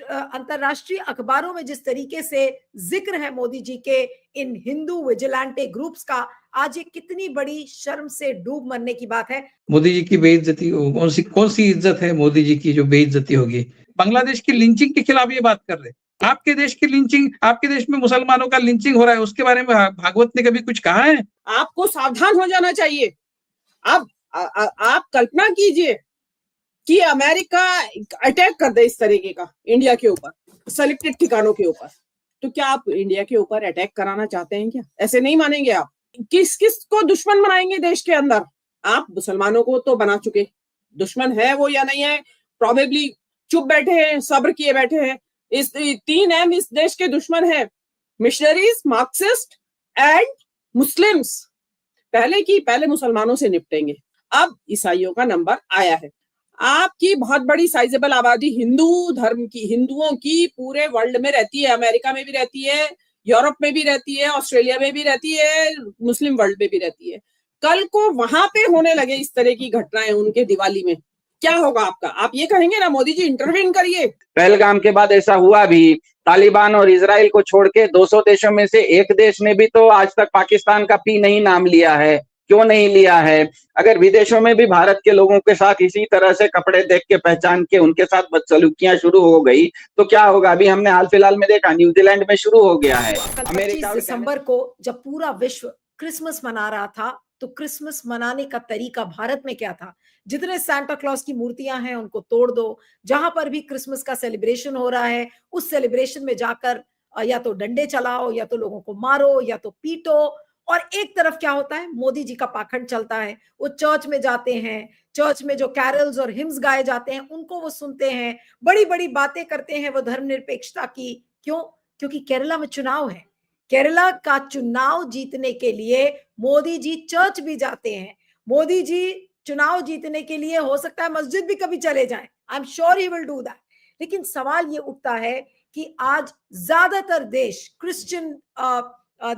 अंतरराष्ट्रीय अखबारों में जिस तरीके से जिक्र है मोदी जी के इन हिंदू विजिलेंटे ग्रुप्स का, आज ये कितनी बड़ी शर्म से डूब मरने की बात है। मोदी जी की बेइज्जती, कौन सी इज्जत है मोदी जी की जो बेइज्जती होगी? बांग्लादेश की लिंचिंग के खिलाफ ये बात कर रहे। आपके देश की लिंचिंग, आपके देश में मुसलमानों का लिंचिंग हो रहा है, उसके बारे में भागवत ने कभी कुछ कहा है? आपको सावधान हो जाना चाहिए। आप कल्पना कीजिए कि अमेरिका अटैक कर दे इस तरीके का इंडिया के ऊपर, सेलेक्टेड ठिकानों के ऊपर, तो क्या आप इंडिया के ऊपर अटैक कराना चाहते हैं क्या? ऐसे नहीं मानेंगे आप। किस किस को दुश्मन बनाएंगे देश के अंदर? आप मुसलमानों को तो बना चुके, दुश्मन है वो या नहीं है, प्रोबेबली चुप बैठे हैं, सब्र किए बैठे हैं। इस 3M इस देश के दुश्मन है, मिशनरीज, मार्क्सिस्ट एंड मुस्लिम्स। पहले मुसलमानों से निपटेंगे, अब ईसाइयों का नंबर आया है। आपकी बहुत बड़ी साइजेबल आबादी हिंदू धर्म की, हिंदुओं की पूरे वर्ल्ड में रहती है, अमेरिका में भी रहती है, यूरोप में भी रहती है, ऑस्ट्रेलिया में भी रहती है, मुस्लिम वर्ल्ड में भी रहती है। कल को वहां पे होने लगे इस तरह की घटनाएं उनके दिवाली में, क्या होगा आपका? आप ये कहेंगे ना मोदी जी इंटरवेन करिए। पहलगाम के बाद ऐसा हुआ भी, तालिबान और इजराइल को छोड़ के 200 देशों में से एक देश ने भी तो आज तक पाकिस्तान का पी नहीं नाम लिया है। क्यों नहीं लिया है? अगर विदेशों में भी भारत के लोगों के साथ इसी तरह से कपड़े देख के पहचान के उनके साथ बदसलूकियां शुरू हो गई तो क्या होगा? अभी हमने हाल फिलहाल में देखा, न्यूजीलैंड में शुरू हो गया है। 25 दिसंबर को जब पूरा विश्व क्रिसमस मना रहा था, तो क्रिसमस मनाने का तरीका भारत में क्या था? जितने सांता क्लॉज की मूर्तियां हैं उनको तोड़ दो। जहां पर भी क्रिसमस का सेलिब्रेशन हो रहा है, उस सेलिब्रेशन में जाकर या तो डंडे चलाओ, या तो लोगों को मारो, या तो पीटो। और एक तरफ क्या होता है? मोदी जी का पाखंड चलता है। वो चर्च में जाते हैं, चर्च में जो कैरल्स और हिम्स गाए जाते हैं उनको वो सुनते हैं, बड़ी बड़ी बातें करते हैं वो धर्मनिरपेक्षता की। क्यों? क्योंकि केरला में चुनाव है। केरला का चुनाव जीतने के लिए मोदी जी चर्च भी जाते हैं। मोदी जी चुनाव जीतने के लिए हो सकता है मस्जिद भी कभी चले जाएं। I am sure he will do that. लेकिन सवाल ये उठता है कि आज ज्यादातर देश क्रिश्चियन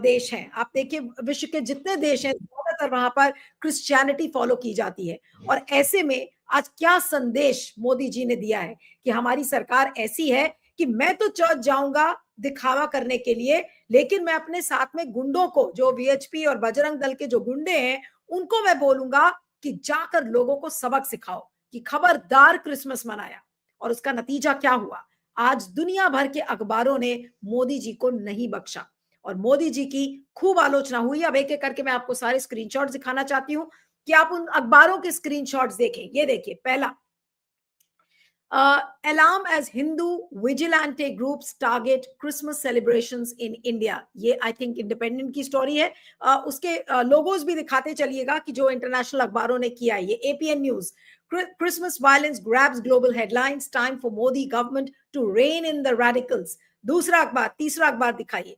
देश हैं। आप देखिए विश्व के जितने देश हैं ज्यादातर वहां पर क्रिश्चियनिटी फॉलो की जाती है। और ऐसे में आज क्या संदेश मोदी जी ने दिया है कि हमारी सरकार ऐसी है कि मैं तो चर्च जाऊंगा दिखावा करने के लिए, लेकिन मैं अपने साथ में गुंडों को, जो वीएचपी और बजरंग दल के जो गुंडे हैं, उनको मैं बोलूंगा कि जाकर लोगों को सबक सिखाओ कि खबरदार क्रिसमस मनाया। और उसका नतीजा क्या हुआ? आज दुनिया भर के अखबारों ने मोदी जी को नहीं बख्शा और मोदी जी की खूब आलोचना हुई। अब एक एक करके मैं आपको सारे स्क्रीनशॉट्स दिखाना चाहती हूं कि आप उन अखबारों के स्क्रीनशॉट्स देखें। ये देखिए, पहला, alarm as Hindu vigilante groups target Christmas celebrations in India। ये आई थिंक इंडिपेंडेंट की स्टोरी है। उसके लोगोज भी दिखाते चलिएगा कि जो इंटरनेशनल अखबारों ने किया है। ये APN news, Christmas violence grabs global headlines, time for Modi government to rein in the radicals। दूसरा अखबार, तीसरा अखबार दिखाइए,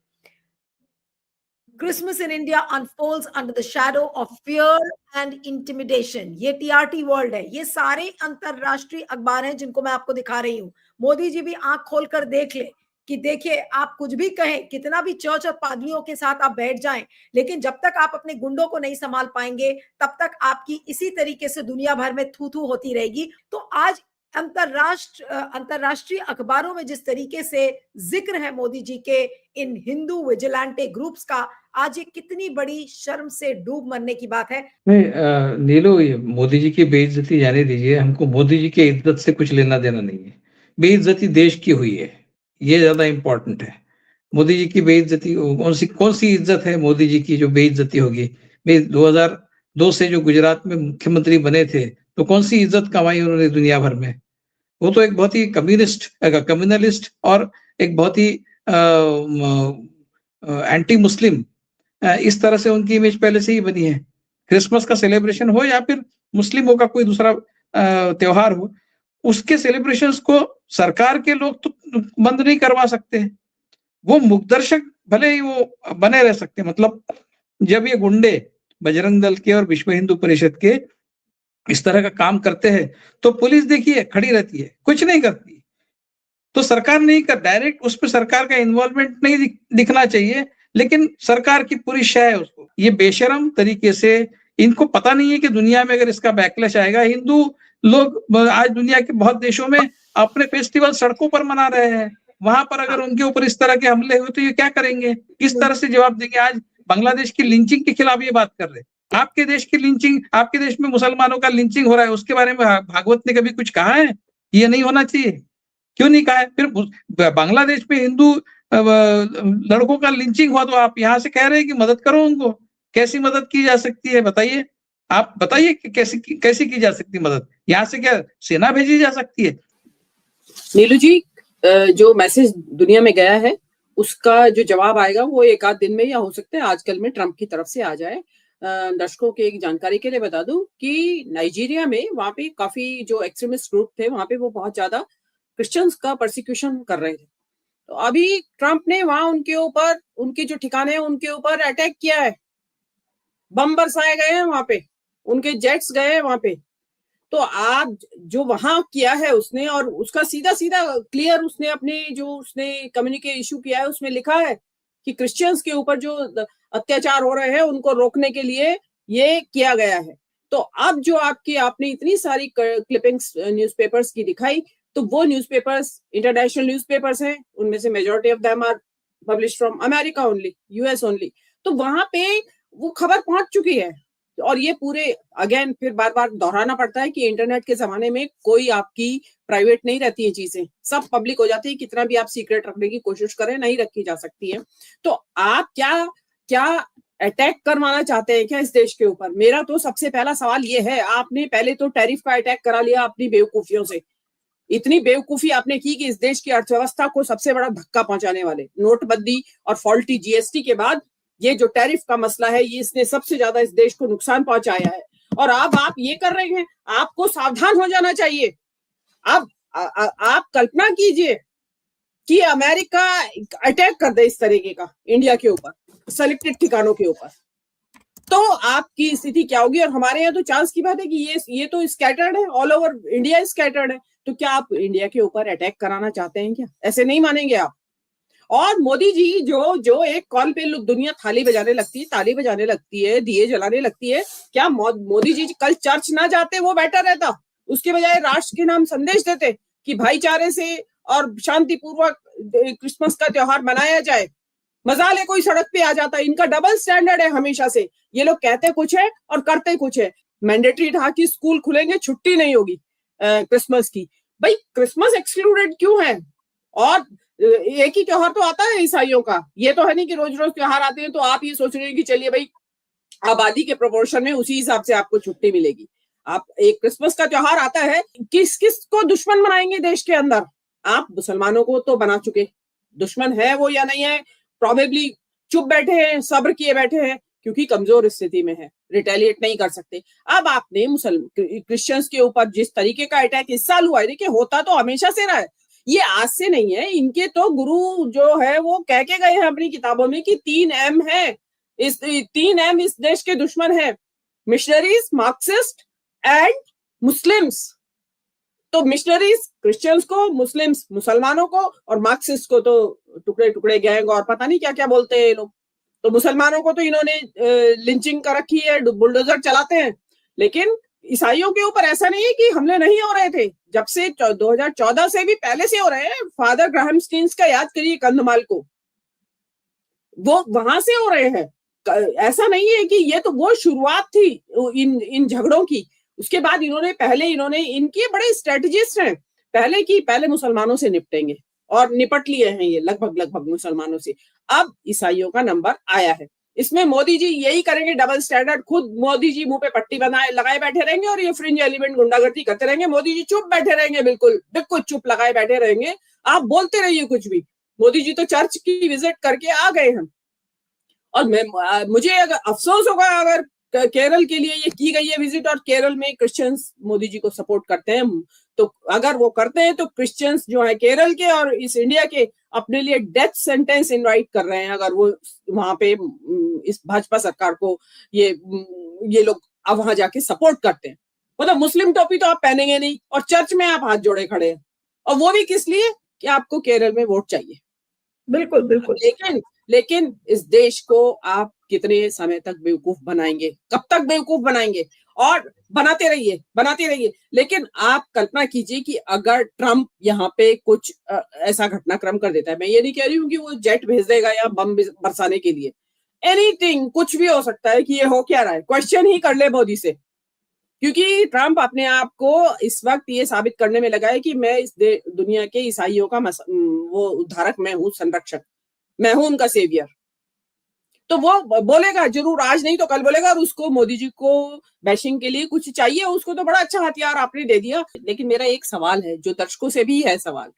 Christmas in India unfolds under the shadow of fear and intimidation। ये टीआरटी वर्ल्ड है। ये सारे अंतरराष्ट्रीय अखबार हैं जिनको मैं आपको दिखा रही हूं। मोदी जी भी आंख खोलकर देख ले कि देखिए, आप कुछ भी कहें, कितना भी चर्च और पादरियों के साथ आप बैठ जाएं, लेकिन जब तक आप अपने गुंडों को नहीं संभाल पाएंगे तब तक आपकी इसी तरीके से दुनिया भर में थू थू होती रहेगी। तो आज अंतरराष्ट्रीय अखबारों में जिस तरीके से जिक्र है मोदी जी के इन हिंदू विजिलेंटे ग्रुप्स का, आज ये कितनी बड़ी शर्म से डूब मरने की बात है। नहीं नीलू, मोदी जी की बेइज्जती जाने दीजिए, हमको मोदी जी की इज्जत से कुछ लेना देना नहीं है। बेइज्जती देश की हुई है, ये ज्यादा इंपॉर्टेंट है। मोदी जी की बेइज्जती, कौन सी इज्जत है मोदी जी की जो बेइज्जती होगी? 2002 से जो गुजरात में मुख्यमंत्री बने थे तो कौन सी इज्जत कमाई उन्होंने दुनिया भर में? वो तो एक बहुत ही कम्युनलिस्ट और एक बहुत ही एंटी मुस्लिम, इस तरह से उनकी इमेज पहले से ही बनी है। क्रिसमस का सेलिब्रेशन हो या फिर मुस्लिमों का कोई दूसरा त्योहार हो, उसके सेलिब्रेशंस को सरकार के लोग तो बंद नहीं करवा सकते हैं। वो मुखदर्शक भले ही वो बने रह सकते हैं। मतलब जब ये गुंडे बजरंग दल के और विश्व हिंदू परिषद के इस तरह का काम करते हैं तो पुलिस देखिए खड़ी रहती है, कुछ नहीं करती। तो सरकार नहीं कर, डायरेक्ट उस पर सरकार का इन्वॉल्वमेंट नहीं दिखना चाहिए, लेकिन सरकार की पूरी शय है उसको। ये बेशरम तरीके से, इनको पता नहीं है कि दुनिया में अगर इसका बैकलैश आएगा, हिंदू लोग आज दुनिया के बहुत देशों में अपने फेस्टिवल सड़कों पर मना रहे हैं, वहां पर अगर उनके ऊपर इस तरह के हमले हुए तो ये क्या करेंगे, किस तरह से जवाब देंगे। आज बांग्लादेश की लिंचिंग के खिलाफ ये बात कर रहे हैं। आपके देश की लिंचिंग, आपके देश में मुसलमानों का लिंचिंग हो रहा है, उसके बारे में भागवत ने कभी कुछ कहा है? ये नहीं होना चाहिए, क्यों नहीं कहा है? फिर बांग्लादेश में हिंदू लड़कों का लिंचिंग हुआ तो आप यहाँ से कह रहे हैं कि मदद करो उनको। कैसी मदद की जा सकती है बताइए? आप बताइए कि कैसी की जा सकती मदद? यहाँ से क्या सेना भेजी जा सकती है? नीलू जी, जो मैसेज दुनिया में गया है उसका जो जवाब आएगा वो एक आध दिन में या हो सकता है आजकल में ट्रंप की तरफ से आ जाए। दर्शकों के एक जानकारी के लिए बता दूं कि नाइजीरिया में वहां पे काफी जो एक्सट्रीमिस्ट ग्रुप थे वहां पे वो बहुत ज्यादा क्रिश्चियंस का परसिक्यूशन कर रहे थे। तो अभी ट्रंप ने वहां उनके ऊपर, उनके जो ठिकाने हैं उनके ऊपर अटैक किया है, बम बरसाए गए हैं वहां पे, उनके जेट्स गए हैं वहां पे। तो आज जो वहां किया है उसने, और उसका सीधा सीधा क्लियर उसने अपने जो उसने कम्युनिके इशू किया है उसमें लिखा है कि क्रिश्चियंस के ऊपर जो अत्याचार हो रहे हैं उनको रोकने के लिए ये किया गया है। तो अब जो आपने इतनी सारी क्लिपिंग्स न्यूज़पेपर्स की दिखाई, तो वो न्यूज़पेपर्स इंटरनेशनल न्यूज़पेपर्स हैं, उनमें से majority of them are published from America only, US only. तो वहां पे वो खबर पहुंच चुकी है। और ये पूरे अगेन फिर बार बार दोहराना पड़ता है कि इंटरनेट के जमाने में कोई आपकी प्राइवेट नहीं रहती है, चीजें सब पब्लिक हो जाती है। कितना भी आप सीक्रेट रखने की कोशिश करें नहीं रखी जा सकती है। तो आप क्या अटैक करवाना चाहते हैं क्या इस देश के ऊपर? मेरा तो सबसे पहला सवाल ये है, आपने पहले तो टैरिफ का अटैक करा लिया अपनी बेवकूफियों से। इतनी बेवकूफी आपने की कि इस देश की अर्थव्यवस्था को सबसे बड़ा धक्का पहुंचाने वाले नोटबंदी और फॉल्टी जीएसटी के बाद ये जो टैरिफ का मसला है ये इसने सबसे ज्यादा इस देश को नुकसान पहुंचाया है। और अब आप ये कर रहे हैं, आपको सावधान हो जाना चाहिए। अब आप कल्पना कीजिए कि अमेरिका अटैक कर दे इस तरीके का इंडिया के ऊपर, सेलेक्टेड ठिकानों के ऊपर, तो आपकी स्थिति क्या होगी। और हमारे यहाँ तो चांस की बात है कि ये तो स्कैटर्ड है, ऑल ओवर इंडिया स्कैटर्ड है। तो क्या आप इंडिया के ऊपर अटैक कराना चाहते हैं क्या? ऐसे नहीं मानेंगे आप। और मोदी जी जो एक कॉल पे दुनिया ताली बजाने लगती है, दिए जलाने लगती है, क्या मोदी जी कल चर्च ना जाते वो बेटर रहता? उसके बजाय राष्ट्र के नाम संदेश देते कि भाईचारे से और शांतिपूर्वक क्रिसमस का त्योहार मनाया जाए। मजाल है कोई सड़क पे आ जाता। इनका डबल स्टैंडर्ड है हमेशा से। ये लोग कहते कुछ है और करते कुछ है। मैंडेटरी था कि स्कूल खुलेंगे, छुट्टी नहीं होगी क्रिसमस की। भाई क्रिसमस एक्सक्लूडेड क्यों है? और एक ही त्योहार तो आता है ईसाइयों का, ये तो है नहीं कि रोज रोज त्योहार आते हैं तो आप ये सोच रहे हैं कि चलिए भाई आबादी के प्रोपोर्शन में उसी हिसाब से आपको छुट्टी मिलेगी। आप एक क्रिसमस का त्योहार आता है, किस किस को दुश्मन बनाएंगे देश के अंदर? आप मुसलमानों को तो बना चुके, दुश्मन है वो या नहीं है प्रोबेबली चुप बैठे हैं, सब्र किए बैठे हैं क्योंकि कमजोर स्थिति में है, रिटेलिएट नहीं कर सकते। अब आपने क्रिश्चियंस के ऊपर जिस तरीके का अटैक इस साल हुआ है, देखिए होता तो हमेशा से रहा है, ये आज से नहीं है। इनके तो गुरु जो है वो कह के गए हैं अपनी किताबों में कि 3 M है, इस 3 M इस देश के दुश्मन है, मिशनरीज, मार्क्सिस्ट एंड मुस्लिम्स। तो मिशनरीज क्रिश्चियंस को, मुस्लिम्स मुसलमानों को, और मार्क्सिस्ट को तो टुकड़े टुकड़े गैंग और पता नहीं क्या क्या बोलते हैं ये लोग। तो मुसलमानों को तो इन्होंने लिंचिंग कर रखी है, बुलडोजर चलाते हैं। लेकिन ईसाइयों के ऊपर ऐसा नहीं है कि हमले नहीं हो रहे थे, जब से 2014 से भी पहले से हो रहे हैं। फादर ग्राहम स्टीन्स का याद करिए, कंधमाल को, वो वहां से हो रहे हैं। ऐसा नहीं है कि ये तो वो शुरुआत थी इन झगड़ों की। उसके बाद इन्होंने इनके बड़े स्ट्रेटजिस्ट हैं, पहले मुसलमानों से निपटेंगे और निपट लिए हैं ये लगभग मुसलमानों से। अब ईसाइयों का नंबर आया है। इसमें मोदी जी यही करेंगे, डबल स्टैंडर्ड। खुद मोदी जी मुंह पे पट्टी लगाए बैठे रहेंगे और ये फ्रिंज एलिमेंट गुंडागर्दी करते रहेंगे। मोदी जी चुप बैठे रहेंगे, बिल्कुल चुप लगाए बैठे रहेंगे। आप बोलते रहिए कुछ भी। मोदी जी तो चर्च की विजिट करके आ गए हैं। और मुझे अगर अफसोस होगा अगर केरल के लिए ये की गई है विजिट, और केरल में क्रिश्चियंस मोदी जी को सपोर्ट करते हैं, तो अगर वो करते हैं तो क्रिश्चियंस जो है केरल के और इस इंडिया के अपने लिए डेथ सेंटेंस इनवाइट कर रहे हैं। अगर वो वहां पे इस भाजपा सरकार को ये लोग अब वहां जाके सपोर्ट करते हैं, मतलब मुस्लिम टोपी तो आप पहनेंगे नहीं और चर्च में आप हाथ जोड़े खड़े हैं, और वो भी किस लिए कि आपको केरल में वोट चाहिए। बिल्कुल। लेकिन इस देश को आप कितने समय तक बेवकूफ बनाएंगे, कब तक बेवकूफ बनाएंगे? और बनाते रहिए। लेकिन आप कल्पना कीजिए कि अगर ट्रम्प यहाँ पे कुछ ऐसा घटनाक्रम कर देता है, मैं ये नहीं कह रही हूँ कि वो जेट भेज देगा या बम बरसाने के लिए, एनीथिंग, कुछ भी हो सकता है कि ये हो क्या रहा है, क्वेश्चन ही कर ले मोदी से, क्योंकि ट्रम्प अपने आप को इस वक्त ये साबित करने में लगा है कि मैं इस दुनिया के ईसाइयों का वो उद्धारक मैं हूँ, संरक्षक मैं हूं, उनका सेवियर। तो वो बोलेगा जरूर, आज नहीं तो कल बोलेगा, और उसको मोदी जी को बैशिंग के लिए कुछ चाहिए, उसको तो बड़ा अच्छा हथियार आपने दे दिया। लेकिन मेरा एक सवाल है, जो दर्शकों से भी है सवाल,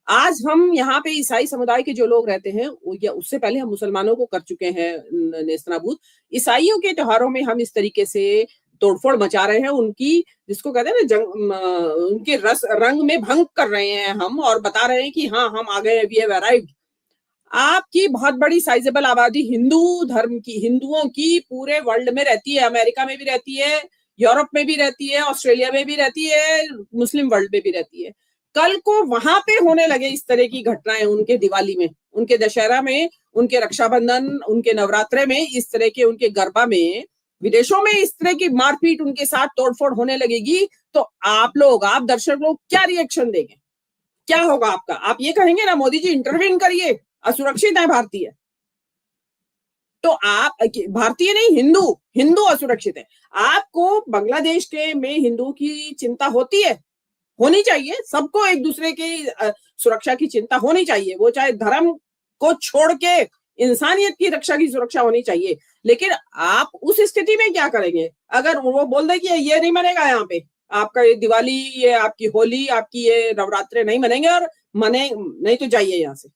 आज हम यहाँ पे ईसाई समुदाय के जो लोग रहते हैं, या उससे पहले हम मुसलमानों को कर चुके हैं नेस्तनाबूद, ईसाइयों के त्योहारों में हम इस तरीके से तोड़फोड़ मचा रहे हैं, उनकी जिसको कहते हैं ना उनके रंग में भंग कर रहे हैं हम, और बता रहे हैं कि हाँ हम आ गए, वी हैव अराइव्ड। आपकी बहुत बड़ी साइजेबल आबादी हिंदू धर्म की, हिंदुओं की पूरे वर्ल्ड में रहती है, अमेरिका में भी रहती है, यूरोप में भी रहती है, ऑस्ट्रेलिया में भी रहती है, मुस्लिम वर्ल्ड में भी रहती है। कल को वहां पे होने लगे इस तरह की घटनाएं, उनके दिवाली में, उनके दशहरा में, उनके रक्षाबंधन, उनके नवरात्रे में, इस तरह के उनके गरबा में, विदेशों में इस तरह की मारपीट उनके साथ तोड़फोड़ होने लगेगी, तो आप दर्शक लोग क्या रिएक्शन देंगे, क्या होगा आपका? आप ये कहेंगे ना मोदी जी इंटरवीन करिए, असुरक्षित है भारतीय। तो आप भारतीय नहीं, हिंदू असुरक्षित है। आपको बांग्लादेश के में हिंदू की चिंता होती है, होनी चाहिए, सबको एक दूसरे की सुरक्षा की चिंता होनी चाहिए, वो चाहे धर्म को छोड़ के इंसानियत की रक्षा की सुरक्षा होनी चाहिए। लेकिन आप उस स्थिति में क्या करेंगे अगर वो बोल दे कि ये नहीं मनेगा, यहाँ पे आपका ये दिवाली, ये आपकी होली, आपकी ये नवरात्रे नहीं मनेंगे, और मने नहीं तो जाइए यहाँ से,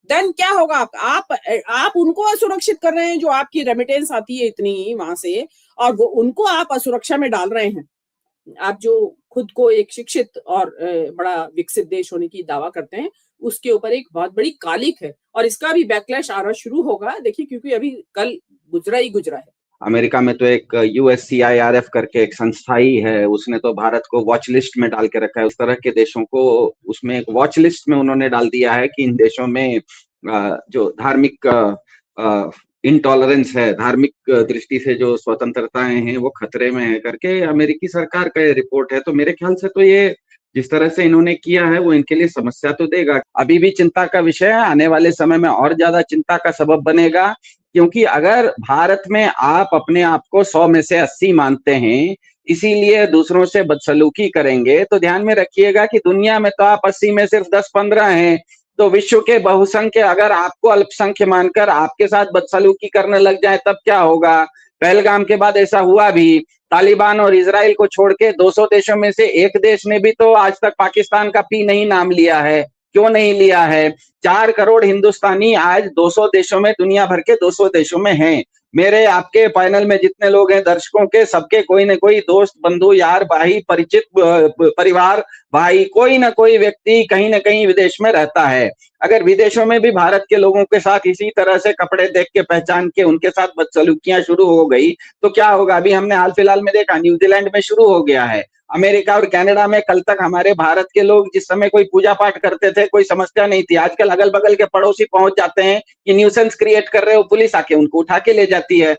देन क्या होगा? आप उनको असुरक्षित कर रहे हैं, जो आपकी रेमिटेंस आती है इतनी वहां से, और वो उनको आप असुरक्षा में डाल रहे हैं। आप जो खुद को एक शिक्षित और बड़ा विकसित देश होने की दावा करते हैं, उसके ऊपर एक बहुत बड़ी कालिक है, और इसका भी बैकलैश आना शुरू होगा, देखिए, क्योंकि अभी कल गुजरा है। अमेरिका में तो एक USCIRF करके एक संस्था ही है, उसने तो भारत को वॉच लिस्ट में डाल के रखा है। उस तरह के देशों को उसमें एक वॉच लिस्ट में उन्होंने डाल दिया है कि इन देशों में जो धार्मिक इंटॉलरेंस है, धार्मिक दृष्टि से जो स्वतंत्रताएं हैं वो खतरे में है करके अमेरिकी सरकार का ये रिपोर्ट है। तो मेरे ख्याल से तो ये जिस तरह से इन्होंने किया है वो इनके लिए समस्या तो देगा, अभी भी चिंता का विषय है, आने वाले समय में और ज्यादा चिंता का सबब बनेगा। क्योंकि अगर भारत में आप अपने आप को 100 में से 80 मानते हैं, इसीलिए दूसरों से बदसलूकी करेंगे, तो ध्यान में रखिएगा कि दुनिया में तो आप 80 में सिर्फ 10-15 हैं। तो विश्व के बहुसंख्य अगर आपको अल्पसंख्य मानकर आपके साथ बदसलूकी करने लग जाए तब क्या होगा? पहलगाम के बाद ऐसा हुआ भी, तालिबान और इजराइल को छोड़ के 200 देशों में से एक देश ने भी तो आज तक पाकिस्तान का पी नहीं नाम लिया है। क्यों नहीं लिया है? 4 करोड़ हिंदुस्तानी आज 200 देशों में, दुनिया भर के 200 देशों में हैं। मेरे आपके पैनल में जितने लोग हैं दर्शकों के, सबके कोई न कोई दोस्त, बंधु, यार, भाई, परिचित, परिवार, भाई, कोई न कोई व्यक्ति कहीं न कहीं विदेश में रहता है। अगर विदेशों में भी भारत के लोगों के साथ इसी तरह से कपड़े देख के पहचान के उनके साथ बदसलूकियां शुरू हो गई तो क्या होगा? अभी हमने हाल फिलहाल में देखा, न्यूजीलैंड में शुरू हो गया है। अमेरिका और कनाडा में कल तक हमारे भारत के लोग जिस समय कोई पूजा पाठ करते थे कोई समस्या नहीं थी, आजकल अगल बगल के पड़ोसी पहुंच जाते हैं कि न्यूसेंस क्रिएट कर रहे हो, पुलिस आके उनको उठा के ले जाती है।